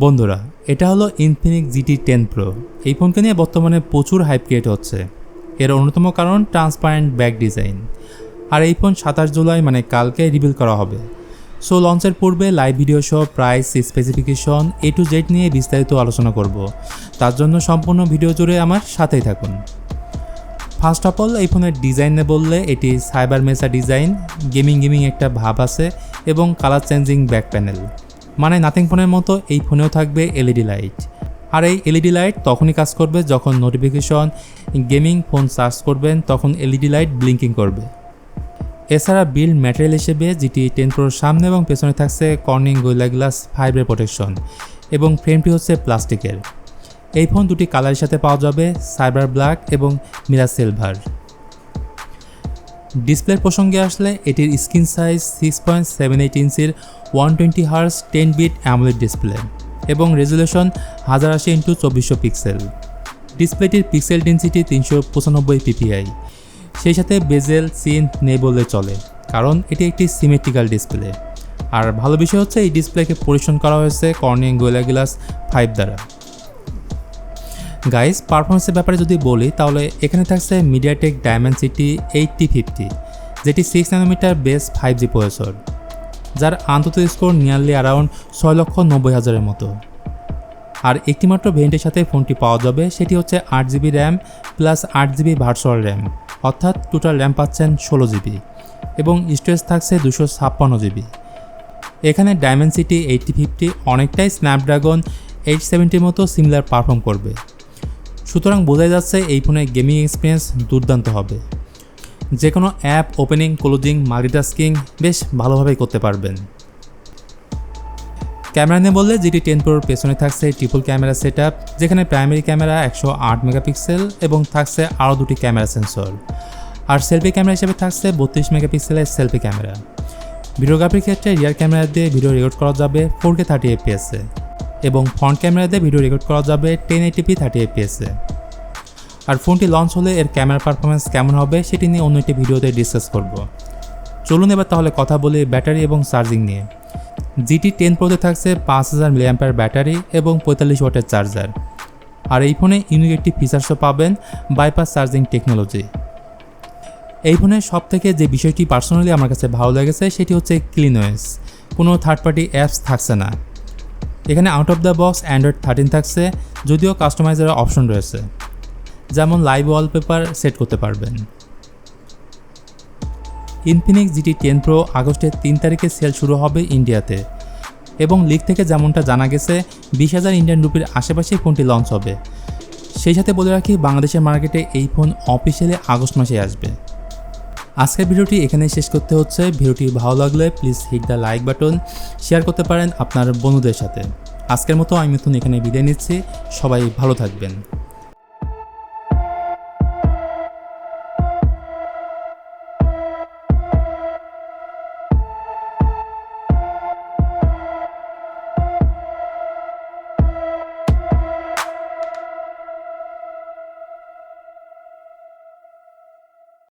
বন্ধুরা, এটা হলো ইনফিনিক্স GT 10 Pro। এই ফোনকে নিয়ে বর্তমানে প্রচুর হাইপ ক্রিয়েট হচ্ছে। এর অন্যতম কারণ ট্রান্সপারেন্ট ব্যাক ডিজাইন। আর এই ফোন 27 জুলাই মানে কালকে রিভিল করা হবে। সো লঞ্চের পূর্বে লাইভ ভিডিও সহ price, specification A to Z নিয়ে বিস্তারিত আলোচনা করব। তার জন্য সম্পূর্ণ ভিডিও জুড়ে আমার সাথেই থাকুন। ফার্স্ট অফ অল, এই ফোনের ডিজাইনে বললে এটি সাইবার মেসা ডিজাইন, গেমিং একটা ভাব আছে এবং কালার চেঞ্জিং ব্যাক প্যানেল। মানে নাথিং ফোনের মতো এই ফোনেও থাকবে LED লাইট। আর এই LED লাইট তখনই কাজ করবে যখন নোটিফিকেশন, গেমিং ফোন সার্চ করবেন তখন LED লাইট ব্লিঙ্কিং করবে। এছাড়া বিল্ড ম্যাটেরিয়াল হিসেবে GT 10 Proর সামনে এবং পেছনে থাকছে কর্নিং গোরিলা গ্লাস 5 প্রোটেকশন এবং ফ্রেমটি হচ্ছে প্লাস্টিকের। এই ফোন দুটি কালারের সাথে পাওয়া যাবে, সাইবার ব্ল্যাক এবং মিরা সিলভার। ডিসপ্লের প্রসঙ্গে আসলে এটির স্ক্রিন সাইজ 6.78 ইঞ্চির 120Hz 10-bit অ্যামোলেড ডিসপ্লে এবং রেজুলেশন 1080x2400 পিক্সেল। ডিসপ্লেটির পিক্সেল ডেনসিটি 395 ppi। সেই সাথে বেজেল সিন নেই বললে চলে, কারণ এটি একটি সিমেট্রিক্যাল ডিসপ্লে। আর ভালো বিষয় হচ্ছে এই ডিসপ্লেকে পরিবেশন করা হয়েছে কর্নিং গোরিলা গ্লাস 5 দ্বারা। গাইস, পারফরমেন্সের ব্যাপারে যদি বলি তাহলে এখানে থাকছে মিডিয়াটেক ডায়মেনসিটি 8050, যেটি 6 ন্যানোমিটার বেস 5G প্রসেসর, যার আন্তত স্কোর নিয়ারলি অ্যারাউন্ড 6,90,000-এর মতো। আর একটিমাত্র ভেরিয়েন্টের সাথে ফোনটি পাওয়া যাবে, সেটি হচ্ছে 8GB RAM plus 8GB virtual RAM, অর্থাৎ টোটাল র্যাম পাচ্ছেন 16GB এবং স্টোরেজ থাকছে 256GB। এখানে ডায়মেনসিটি 8050 অনেকটাই স্ন্যাপড্রাগন 870-র মতো সিমিলার পারফর্ম করবে। সুতরাং বোঝা যাচ্ছে এই ফোনের গেমিং এক্সপিরিয়েন্স দুর্দান্ত হবে। যে কোনো অ্যাপ ওপেনিং, ক্লোজিং, মাল্টিটাস্কিং বেশ ভালোভাবেই করতে পারবেন। ক্যামেরা নিয়ে বললে GT 10 Proর পেছনে থাকছে ট্রিপল ক্যামেরা সেটআপ, যেখানে প্রাইমারি ক্যামেরা 108 মেগাপিক্সেল এবং থাকছে আরও দুটি ক্যামেরা সেন্সর। আর সেলফি ক্যামেরা হিসেবে থাকছে 32 মেগাপিক্সেলের সেলফি ক্যামেরা। ভিডিওগ্রাফির ক্ষেত্রে রিয়ার ক্যামেরা দিয়ে ভিডিও রেকর্ড করা যাবে 4K 30 fps এবং ফ্রন্ট ক্যামেরা দিয়ে ভিডিও রেকর্ড করা যাবে 1080p 30 fps। আর ফোনটি লঞ্চ হলে এর ক্যামেরা পারফরমেন্স কেমন হবে সেটি নিয়ে অন্য একটি ভিডিওতে ডিসকাস করব। চলুন এবার তাহলে কথা বলি ব্যাটারি এবং চার্জিং নিয়ে। GT 10 Proতে থাকছে 5000 mAh ব্যাটারি এবং 45 ওয়াটের চার্জার। আর এই ফোনে ইউনিক একটি ফিচার্সও পাবেন, বাইপাস চার্জিং টেকনোলজি। এই ফোনের সব থেকে যে বিষয়টি পার্সোনালি আমার কাছে ভালো লেগেছে সেটি হচ্ছে ক্লিনওয়েস। কোনো থার্ড পার্টি অ্যাপস থাকছে না। এখানে out of the box Android 13 থাকছে, যদিও কাস্টমাইজার অপশন রয়েছে, যেমন লাইভ ওয়ালপেপার সেট করতে পারবেন। ইনফিনিক্স GT 10 Pro আগস্টের 3 তারিখে সেল শুরু হবে ইন্ডিয়াতে এবং লিক থেকে যেমনটা জানা গেছে 20,000 ইন্ডিয়ান রুপির আশেপাশেই ফোনটি লঞ্চ হবে। সেই সাথে বলে রাখি, বাংলাদেশের মার্কেটে এই ফোন অফিসিয়ালি আগস্ট মাসে আসবে। আজকের ভিডিওটি এখানেই শেষ করতে হচ্ছে। ভিডিওটি ভালো লাগলে please hit the like button, share করতে পারেন আপনার বন্ধুদের সাথে। আজকের মতো আমি মিথুন এখানে বিদায় নিচ্ছি। সবাই ভালো থাকবেন।